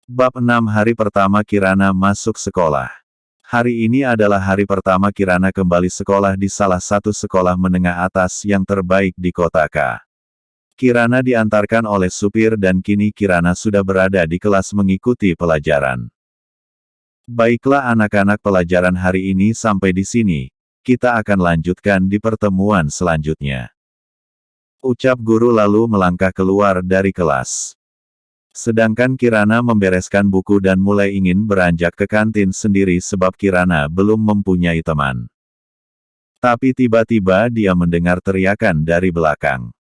Bab 6 Hari pertama Kirana masuk sekolah. Hari ini adalah hari pertama Kirana kembali sekolah di salah satu sekolah menengah atas yang terbaik di kota K. Kirana diantarkan oleh supir dan kini Kirana sudah berada di kelas mengikuti pelajaran. Baiklah anak-anak, pelajaran hari ini sampai di sini. Kita akan lanjutkan di pertemuan selanjutnya. Ucap guru lalu melangkah keluar dari kelas. Sedangkan Kirana membereskan buku dan mulai ingin beranjak ke kantin sendiri sebab Kirana belum mempunyai teman. Tapi tiba-tiba dia mendengar teriakan dari belakang.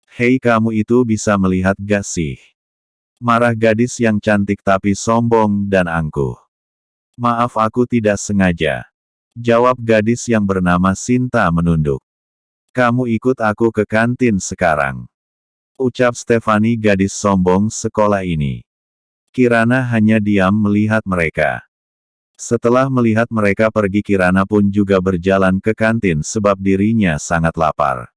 "Hei, kamu itu bisa melihat gak sih?" Marah gadis yang cantik tapi sombong dan angkuh. "Maaf, aku tidak sengaja," jawab gadis yang bernama Sinta menunduk. "Kamu ikut aku ke kantin sekarang," ucap Stefani, gadis sombong sekolah ini. Kirana hanya diam melihat mereka. Setelah melihat mereka pergi, Kirana pun juga berjalan ke kantin sebab dirinya sangat lapar.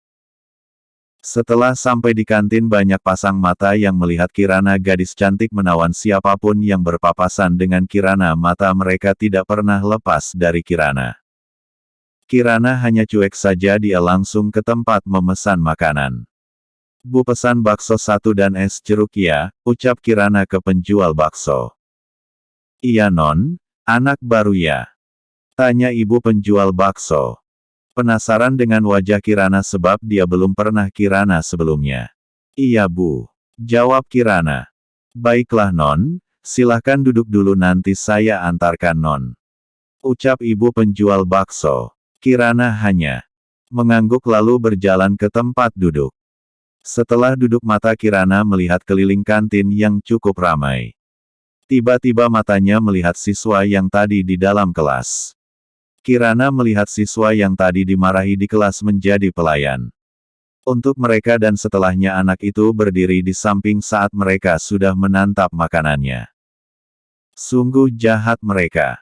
Setelah sampai di kantin, banyak pasang mata yang melihat Kirana, gadis cantik menawan siapapun yang berpapasan dengan Kirana. Mata mereka tidak pernah lepas dari Kirana. Kirana hanya cuek saja, dia langsung ke tempat memesan makanan. "Bu, pesan bakso 1 dan es jeruk ya," ucap Kirana ke penjual bakso. "Iya non, anak baru ya?" tanya ibu penjual bakso. Penasaran dengan wajah Kirana sebab dia belum pernah Kirana sebelumnya. "Iya bu," jawab Kirana. "Baiklah non, silahkan duduk dulu, nanti saya antarkan non," ucap ibu penjual bakso. Kirana hanya mengangguk lalu berjalan ke tempat duduk. Setelah duduk, mata Kirana melihat keliling kantin yang cukup ramai. Tiba-tiba matanya melihat siswa yang tadi di dalam kelas. Kirana melihat siswa yang tadi dimarahi di kelas menjadi pelayan. Untuk mereka dan setelahnya anak itu berdiri di samping saat mereka sudah menantap makanannya. Sungguh jahat mereka.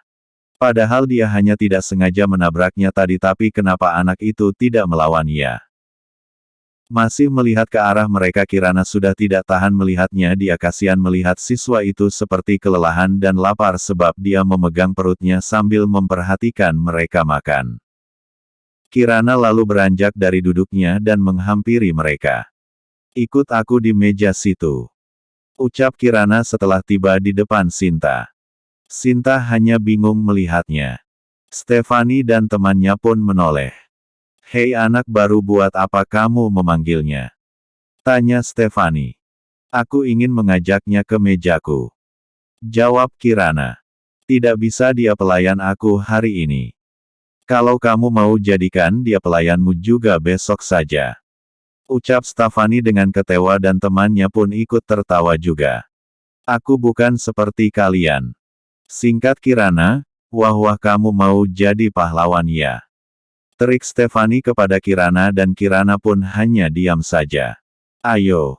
Padahal dia hanya tidak sengaja menabraknya tadi, tapi kenapa anak itu tidak melawan ia? Masih melihat ke arah mereka, Kirana sudah tidak tahan melihatnya. Dia kasihan melihat siswa itu seperti kelelahan dan lapar sebab dia memegang perutnya sambil memperhatikan mereka makan. Kirana lalu beranjak dari duduknya dan menghampiri mereka. "Ikut aku di meja situ," ucap Kirana setelah tiba di depan Sinta. Sinta hanya bingung melihatnya. Stefani dan temannya pun menoleh. "Hei anak baru, buat apa kamu memanggilnya?" tanya Stefani. "Aku ingin mengajaknya ke mejaku," jawab Kirana. "Tidak bisa, dia pelayan aku hari ini. Kalau kamu mau, jadikan dia pelayanmu juga besok saja," ucap Stefani dengan ketawa dan temannya pun ikut tertawa juga. "Aku bukan seperti kalian," singkat Kirana. "Wah, kamu mau jadi pahlawan ya?" terik Stefani kepada Kirana dan Kirana pun hanya diam saja. "Ayo,"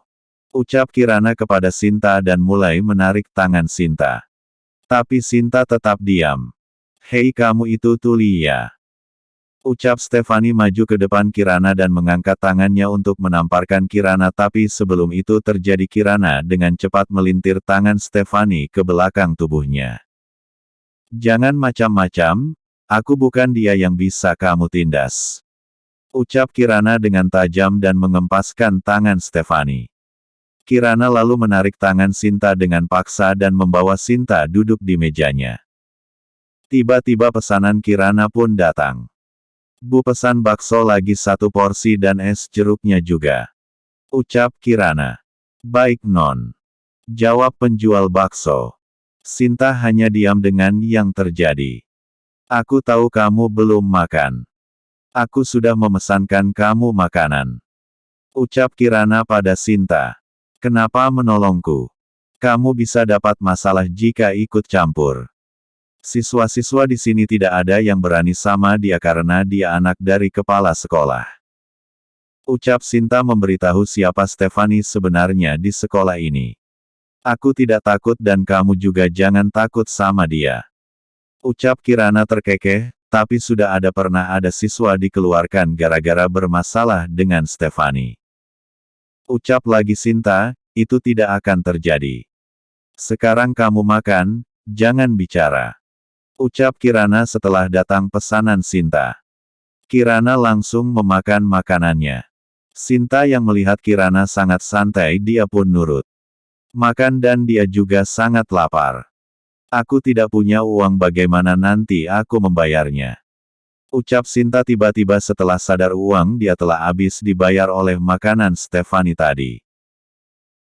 ucap Kirana kepada Sinta dan mulai menarik tangan Sinta. Tapi Sinta tetap diam. "Hei, kamu itu tuli ya?" ucap Stefani maju ke depan Kirana dan mengangkat tangannya untuk menamparkan Kirana, tapi sebelum itu terjadi, Kirana dengan cepat melintir tangan Stefani ke belakang tubuhnya. "Jangan macam-macam. Aku bukan dia yang bisa kamu tindas," ucap Kirana dengan tajam dan mengempaskan tangan Stefani. Kirana lalu menarik tangan Sinta dengan paksa dan membawa Sinta duduk di mejanya. Tiba-tiba pesanan Kirana pun datang. "Bu, pesan bakso lagi 1 porsi dan es jeruknya juga," ucap Kirana. "Baik non," jawab penjual bakso. Sinta hanya diam dengan yang terjadi. "Aku tahu kamu belum makan. Aku sudah memesankan kamu makanan," ucap Kirana pada Sinta. "Kenapa menolongku? Kamu bisa dapat masalah jika ikut campur. Siswa-siswa di sini tidak ada yang berani sama dia karena dia anak dari kepala sekolah," ucap Sinta memberitahu siapa Stefani sebenarnya di sekolah ini. "Aku tidak takut dan kamu juga jangan takut sama dia," ucap Kirana terkekeh, tapi sudah pernah ada siswa dikeluarkan gara-gara bermasalah dengan Stefani. Ucap lagi Sinta, "Itu tidak akan terjadi. Sekarang kamu makan, jangan bicara. Ucap Kirana setelah datang pesanan Sinta. Kirana langsung memakan makanannya. Sinta yang melihat Kirana sangat santai dia pun nurut. Makan dan dia juga sangat lapar. Aku tidak punya uang, bagaimana nanti aku membayarnya? Ucap Sinta tiba-tiba setelah sadar uang dia telah habis dibayar oleh makanan Stefani tadi.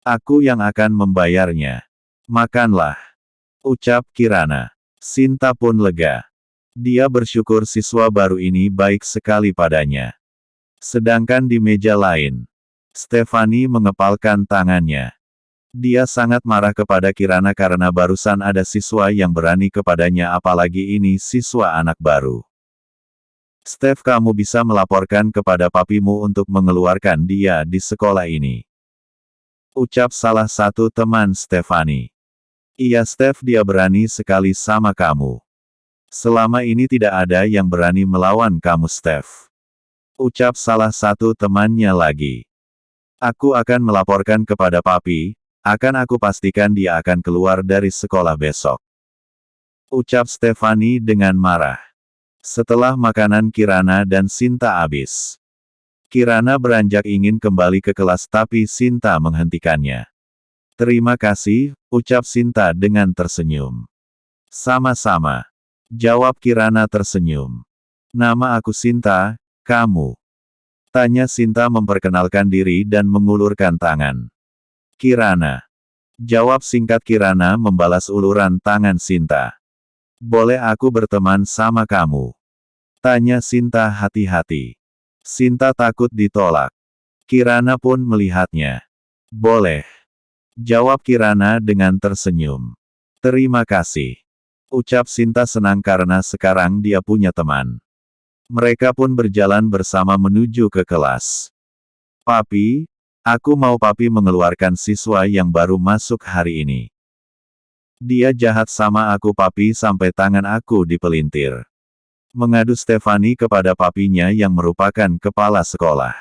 Aku yang akan membayarnya. Makanlah. Ucap Kirana. Sinta pun lega. Dia bersyukur siswa baru ini baik sekali padanya. Sedangkan di meja lain, Stefani mengepalkan tangannya. Dia sangat marah kepada Kirana karena barusan ada siswa yang berani kepadanya, apalagi ini siswa anak baru. Stef, kamu bisa melaporkan kepada papimu untuk mengeluarkan dia di sekolah ini. Ucap salah satu teman Stefani. Iya Stef, dia berani sekali sama kamu. Selama ini tidak ada yang berani melawan kamu Stef. Ucap salah satu temannya lagi. Aku akan melaporkan kepada papi, akan aku pastikan dia akan keluar dari sekolah besok. Ucap Stefani dengan marah. Setelah makanan Kirana dan Sinta habis, Kirana beranjak ingin kembali ke kelas tapi Sinta menghentikannya. Terima kasih, ucap Sinta dengan tersenyum. Sama-sama, jawab Kirana tersenyum. Nama aku Sinta, kamu? Tanya Sinta memperkenalkan diri dan mengulurkan tangan. Kirana. Jawab singkat Kirana membalas uluran tangan Sinta. Boleh aku berteman sama kamu? Tanya Sinta hati-hati. Sinta takut ditolak. Kirana pun melihatnya. Boleh. Jawab Kirana dengan tersenyum. Terima kasih. Ucap Sinta senang karena sekarang dia punya teman. Mereka pun berjalan bersama menuju ke kelas. Papi, aku mau papi mengeluarkan siswa yang baru masuk hari ini. Dia jahat sama aku papi sampai tangan aku dipelintir. Mengadu Stefani kepada papinya yang merupakan kepala sekolah.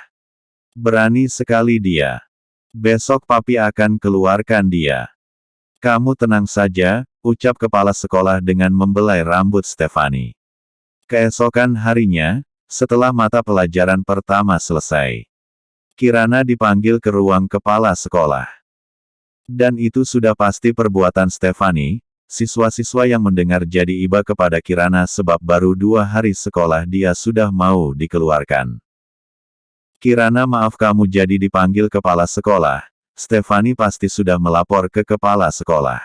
Berani sekali dia. Besok papi akan keluarkan dia. Kamu tenang saja, ucap kepala sekolah dengan membelai rambut Stefani. Keesokan harinya, setelah mata pelajaran pertama selesai, Kirana dipanggil ke ruang kepala sekolah. Dan itu sudah pasti perbuatan Stefani. Siswa-siswa yang mendengar jadi iba kepada Kirana sebab baru 2 hari sekolah dia sudah mau dikeluarkan. Kirana, maaf kamu jadi dipanggil kepala sekolah. Stefani pasti sudah melapor ke kepala sekolah.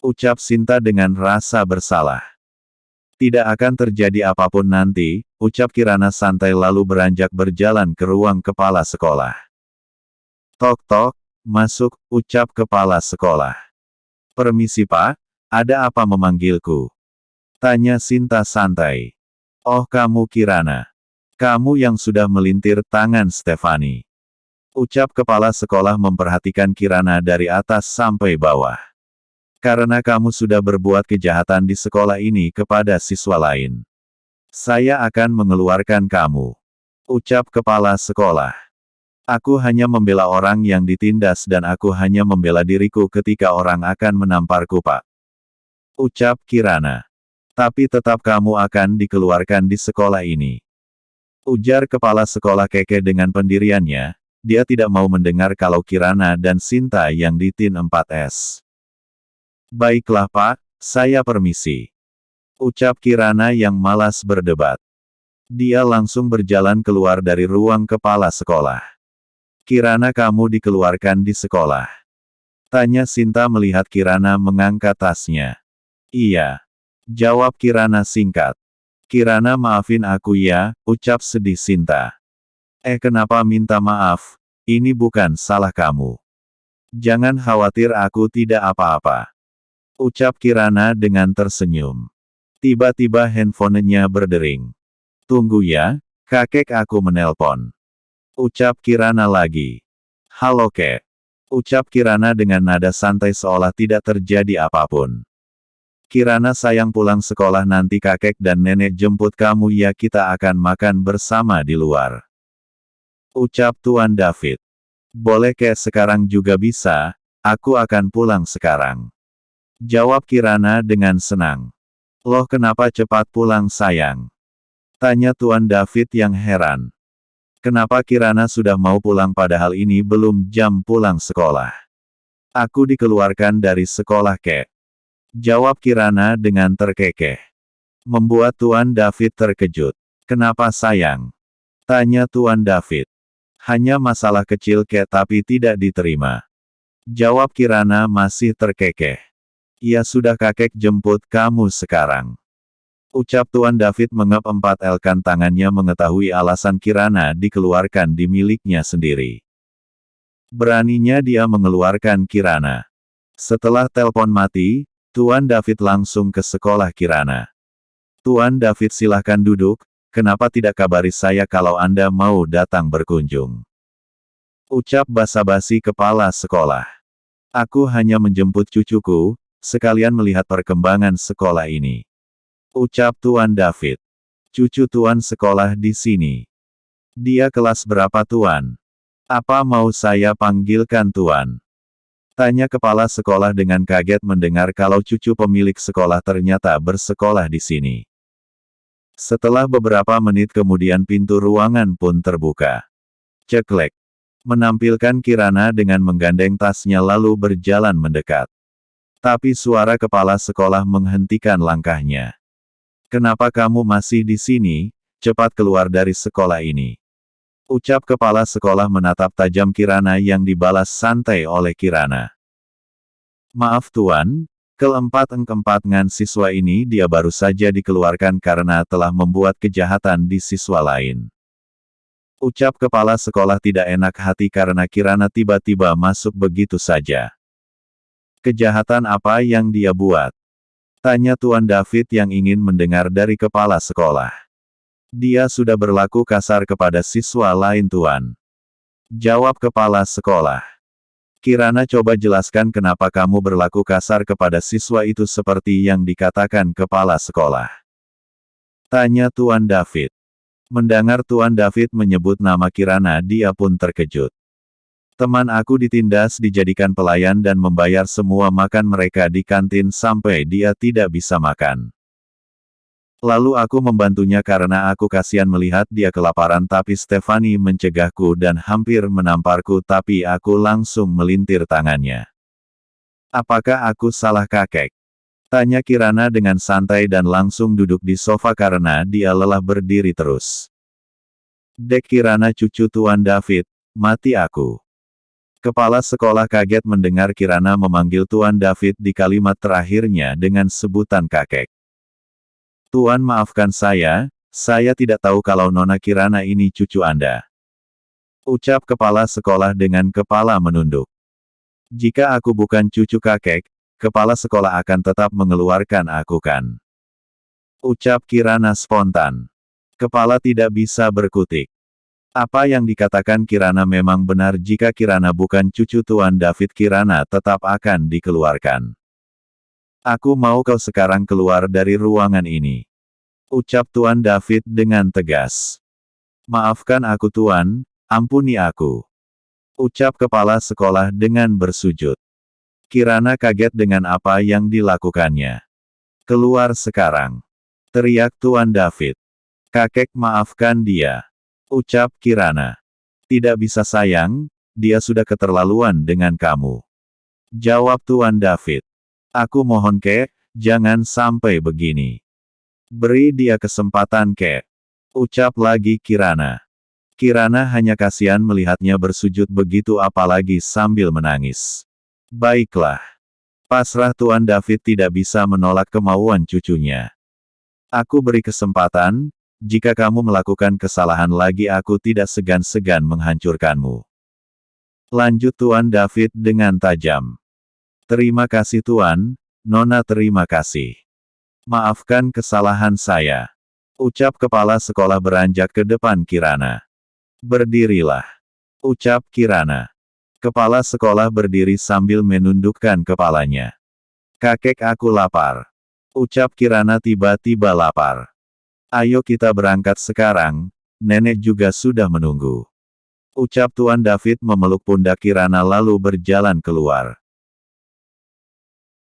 Ucap Sinta dengan rasa bersalah. Tidak akan terjadi apapun nanti, ucap Kirana santai lalu beranjak berjalan ke ruang kepala sekolah. Tok-tok. Masuk, ucap kepala sekolah. Permisi Pak, ada apa memanggilku? Tanya Sinta santai. Oh kamu Kirana. Kamu yang sudah melintir tangan Stefani. Ucap kepala sekolah memperhatikan Kirana dari atas sampai bawah. Karena kamu sudah berbuat kejahatan di sekolah ini kepada siswa lain. Saya akan mengeluarkan kamu. Ucap kepala sekolah. Aku hanya membela orang yang ditindas dan aku hanya membela diriku ketika orang akan menamparku Pak. Ucap Kirana. Tapi tetap kamu akan dikeluarkan di sekolah ini. Ujar kepala sekolah keke dengan pendiriannya, dia tidak mau mendengar kalau Kirana dan Sinta yang di tin 4S. Baiklah Pak, saya permisi. Ucap Kirana yang malas berdebat. Dia langsung berjalan keluar dari ruang kepala sekolah. Kirana, kamu dikeluarkan di sekolah. Tanya Sinta melihat Kirana mengangkat tasnya. Iya. Jawab Kirana singkat. Kirana, maafin aku ya, ucap sedih Sinta. Kenapa minta maaf? Ini bukan salah kamu. Jangan khawatir, aku tidak apa-apa. Ucap Kirana dengan tersenyum. Tiba-tiba handphonenya berdering. Tunggu ya, kakek aku menelpon. Ucap Kirana lagi. Halo kek. Ucap Kirana dengan nada santai seolah tidak terjadi apapun. Kirana sayang, pulang sekolah nanti kakek dan nenek jemput kamu ya, kita akan makan bersama di luar. Ucap Tuan David. Boleh kek, sekarang juga bisa, aku akan pulang sekarang. Jawab Kirana dengan senang. Loh, kenapa cepat pulang sayang? Tanya Tuan David yang heran. Kenapa Kirana sudah mau pulang padahal ini belum jam pulang sekolah? Aku dikeluarkan dari sekolah kek. Jawab Kirana dengan terkekeh. Membuat Tuan David terkejut. Kenapa sayang? Tanya Tuan David. Hanya masalah kecil kek tapi tidak diterima. Jawab Kirana masih terkekeh. Ya sudah kakek jemput kamu sekarang. Ucap Tuan David mengepal-elkan tangannya mengetahui alasan Kirana dikeluarkan di miliknya sendiri. Beraninya dia mengeluarkan Kirana. Setelah telepon mati, Tuan David langsung ke sekolah Kirana. Tuan David silahkan duduk, kenapa tidak kabari saya kalau Anda mau datang berkunjung? Ucap basa-basi kepala sekolah. Aku hanya menjemput cucuku, sekalian melihat perkembangan sekolah ini. Ucap Tuan David. Cucu Tuan sekolah di sini. Dia kelas berapa Tuan? Apa mau saya panggilkan Tuan? Tanya kepala sekolah dengan kaget mendengar kalau cucu pemilik sekolah ternyata bersekolah di sini. Setelah beberapa menit kemudian pintu ruangan pun terbuka. Ceklek. Menampilkan Kirana dengan menggandeng tasnya lalu berjalan mendekat. Tapi suara kepala sekolah menghentikan langkahnya. Kenapa kamu masih di sini? Cepat keluar dari sekolah ini. Ucap kepala sekolah menatap tajam Kirana yang dibalas santai oleh Kirana. Maaf Tuan, keempat-ngan siswa ini dia baru saja dikeluarkan karena telah membuat kejahatan di siswa lain. Ucap kepala sekolah tidak enak hati karena Kirana tiba-tiba masuk begitu saja. Kejahatan apa yang dia buat? Tanya Tuan David yang ingin mendengar dari kepala sekolah. Dia sudah berlaku kasar kepada siswa lain Tuan. Jawab kepala sekolah. Kirana coba jelaskan kenapa kamu berlaku kasar kepada siswa itu seperti yang dikatakan kepala sekolah. Tanya Tuan David. Mendengar Tuan David menyebut nama Kirana dia pun terkejut. Teman aku ditindas dijadikan pelayan dan membayar semua makan mereka di kantin sampai dia tidak bisa makan. Lalu aku membantunya karena aku kasihan melihat dia kelaparan tapi Stefani mencegahku dan hampir menamparku tapi aku langsung melintir tangannya. Apakah aku salah kakek? Tanya Kirana dengan santai dan langsung duduk di sofa karena dia lelah berdiri terus. Dek Kirana cucu Tuan David, mati aku. Kepala sekolah kaget mendengar Kirana memanggil Tuan David di kalimat terakhirnya dengan sebutan kakek. Tuan maafkan saya tidak tahu kalau Nona Kirana ini cucu Anda. Ucap kepala sekolah dengan kepala menunduk. Jika aku bukan cucu kakek, kepala sekolah akan tetap mengeluarkan aku kan? Ucap Kirana spontan. Kepala tidak bisa berkutik. Apa yang dikatakan Kirana memang benar jika Kirana bukan cucu Tuan David Kirana tetap akan dikeluarkan. Aku mau kau sekarang keluar dari ruangan ini. Ucap Tuan David dengan tegas. Maafkan aku Tuan, ampuni aku. Ucap kepala sekolah dengan bersujud. Kirana kaget dengan apa yang dilakukannya. Keluar sekarang. Teriak Tuan David. Kakek maafkan dia. Ucap Kirana. Tidak bisa sayang, dia sudah keterlaluan dengan kamu. Jawab Tuan David. Aku mohon kek, jangan sampai begini. Beri dia kesempatan kek. Ucap lagi Kirana. Kirana hanya kasihan melihatnya bersujud begitu apalagi sambil menangis. Baiklah. Pasrah Tuan David tidak bisa menolak kemauan cucunya. Aku beri kesempatan, jika kamu melakukan kesalahan lagi aku tidak segan-segan menghancurkanmu. Lanjut Tuan David dengan tajam. Terima kasih Tuan, Nona terima kasih. Maafkan kesalahan saya. Ucap kepala sekolah beranjak ke depan Kirana. Berdirilah. Ucap Kirana. Kepala sekolah berdiri sambil menundukkan kepalanya. Kakek aku lapar. Ucap Kirana tiba-tiba lapar. Ayo kita berangkat sekarang, nenek juga sudah menunggu. Ucap Tuan David memeluk pundak Kirana lalu berjalan keluar.